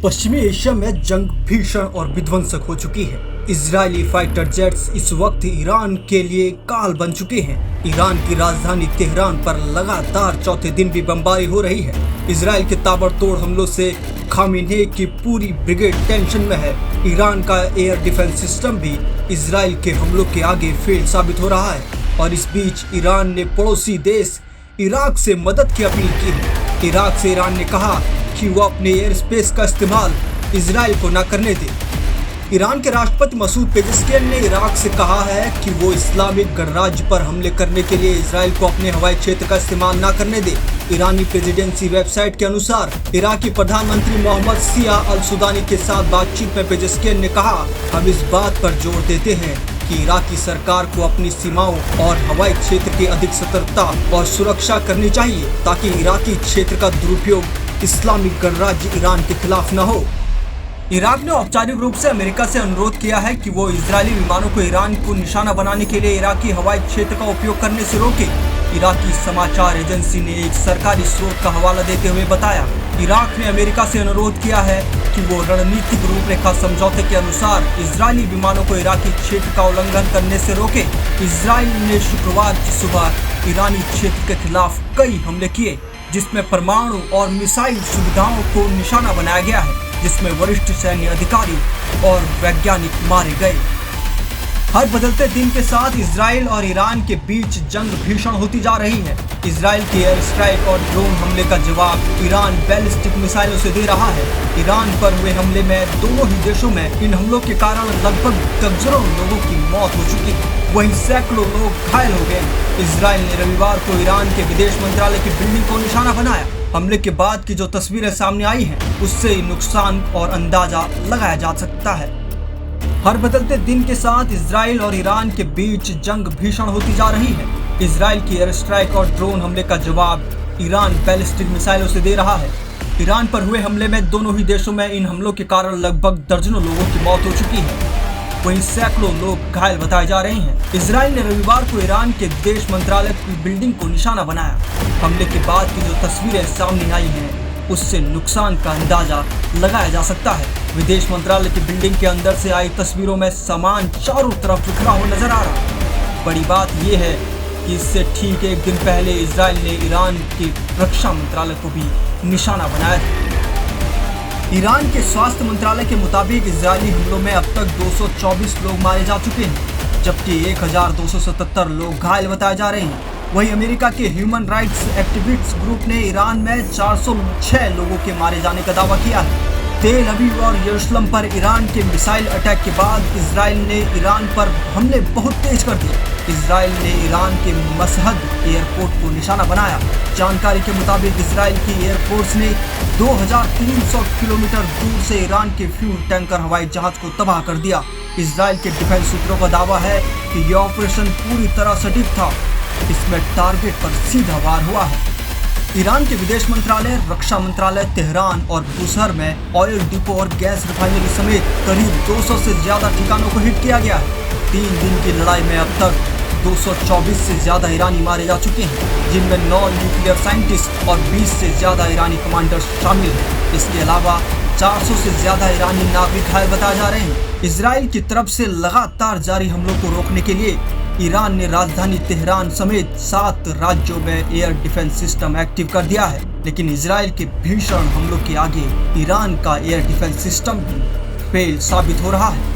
पश्चिमी एशिया में जंग भीषण और विध्वंसक हो चुकी है। इजरायली फाइटर जेट्स इस वक्त ईरान के लिए काल बन चुके हैं। ईरान की राजधानी तेहरान पर लगातार चौथे दिन भी बमबारी हो रही है। इजरायल के ताबड़तोड़ हमलों से खामेनेई की पूरी ब्रिगेड टेंशन में है। ईरान का एयर डिफेंस सिस्टम भी इजरायल के हमलों के आगे फेल साबित हो रहा है। और इस बीच ईरान ने पड़ोसी देश इराक से मदद की अपील की है। इराक से ईरान ने कहा कि वो अपने एयर स्पेस का इस्तेमाल इजरायल को न करने दे। ईरान के राष्ट्रपति मसूद पेजेस्कियन ने इराक से कहा है कि वो इस्लामिक गणराज्य पर हमले करने के लिए इजरायल को अपने हवाई क्षेत्र का इस्तेमाल न करने दे। ईरानी प्रेसिडेंसी वेबसाइट के अनुसार इराकी प्रधानमंत्री मोहम्मद सिया अल सुदानी के साथ बातचीत में पेजेस्कियन ने कहा, हम इस बात पर जोर देते हैं कि इराकी सरकार को अपनी सीमाओं और हवाई क्षेत्र की अधिक सतर्कता और सुरक्षा करनी चाहिए ताकि इराकी क्षेत्र का दुरुपयोग इस्लामिक गणराज्य ईरान के खिलाफ न हो। इराक ने औपचारिक रूप से अमेरिका से अनुरोध किया है कि वो इजरायली विमानों को ईरान को निशाना बनाने के लिए इराकी हवाई क्षेत्र का उपयोग करने से रोके। इराकी समाचार एजेंसी ने एक सरकारी स्रोत का हवाला देते हुए बताया, इराक ने अमेरिका से अनुरोध किया है कि वो रणनीतिक रूपरेखा समझौते के अनुसार इजरायली विमानों को इराकी क्षेत्र का उल्लंघन करने से रोके। इजरायल ने शुक्रवार की सुबह ईरानी क्षेत्र के खिलाफ कई हमले किए, जिसमें परमाणु और मिसाइल सुविधाओं को निशाना बनाया गया है, जिसमें वरिष्ठ सैन्य अधिकारी और वैज्ञानिक मारे गए। हर बदलते दिन के साथ इजरायल और ईरान के बीच जंग भीषण होती जा रही है। इजरायल के एयर स्ट्राइक और ड्रोन हमले का जवाब ईरान बैलिस्टिक मिसाइलों से दे रहा है। ईरान पर हुए हमले में दोनों ही देशों में इन हमलों के कारण लगभग दर्जनों लोगों की मौत हो चुकी है, वहीं सैकड़ों लोग घायल हो गए। इजरायल ने रविवार को ईरान के विदेश मंत्रालय की बिल्डिंग को निशाना बनाया। हमले के बाद की जो तस्वीरें सामने आई हैं, उससे नुकसान और अंदाजा लगाया जा सकता है। हर बदलते दिन के साथ इजरायल और ईरान के बीच जंग भीषण होती जा रही है। इजरायल की एयर स्ट्राइक और ड्रोन हमले का जवाब ईरान बैलिस्टिक मिसाइलों से दे रहा है। ईरान पर हुए हमले में दोनों ही देशों में इन हमलों के कारण लगभग दर्जनों लोगों की मौत हो चुकी है, वहीं सैकड़ों लोग घायल बताए जा रहे हैं। इजरायल ने रविवार को ईरान के विदेश मंत्रालय की बिल्डिंग को निशाना बनाया। हमले के बाद की जो तस्वीरें सामने आई हैं, उससे नुकसान का अंदाजा लगाया जा सकता है। विदेश मंत्रालय की बिल्डिंग के अंदर से आई तस्वीरों में सामान चारों तरफ बिखरा हुआ नजर आ रहा। बड़ी बात यह है कि इससे ठीक एक दिन पहले इजरायल ने ईरान के रक्षा मंत्रालय को भी निशाना बनाया था। ईरान के स्वास्थ्य मंत्रालय के मुताबिक इजरायली हमलों में अब तक 224 लोग मारे जा चुके हैं, जबकि 1277 लोग घायल बताए जा रहे हैं। वहीं अमेरिका के ह्यूमन राइट्स एक्टिविस्ट ग्रुप ने ईरान में 406 लोगों के मारे जाने का दावा किया है। तेल अवीव और यरूशलेम पर ईरान के मिसाइल अटैक के बाद इजरायल ने ईरान पर हमले बहुत तेज कर दिए। इजरायल ने ईरान के मशहद एयरपोर्ट को निशाना बनाया। जानकारी के मुताबिक इजरायल की एयरफोर्स ने 2300 किलोमीटर दूर से ईरान के फ्यूल टैंकर हवाई जहाज को तबाह कर दिया। इजरायल के डिफेंस सूत्रों का दावा है कि यह ऑपरेशन पूरी तरह सटीक था। इसमें टारगेट पर सीधा वार हुआ है। ईरान के विदेश मंत्रालय, रक्षा मंत्रालय, तेहरान और बुसर में ऑयल डिपो और गैस रिफाइनरी समेत करीब 200 से ज्यादा ठिकानों को हिट किया गया है। 3 दिन की लड़ाई में अब तक 224 से ज्यादा ईरानी मारे जा चुके हैं, जिनमें 9 न्यूक्लियर साइंटिस्ट और 20 से ज्यादा ईरानी कमांडर्स शामिल हैं। इसके अलावा 400 से ज्यादा ईरानी नागरिक घायल बताए जा रहे हैं। इजरायल की तरफ से लगातार जारी हमलों को रोकने के लिए ईरान ने राजधानी तेहरान समेत 7 राज्यों में एयर डिफेंस सिस्टम एक्टिव कर दिया है, लेकिन इजरायल के भीषण हमलों के आगे ईरान का एयर डिफेंस सिस्टम भी फेल साबित हो रहा है।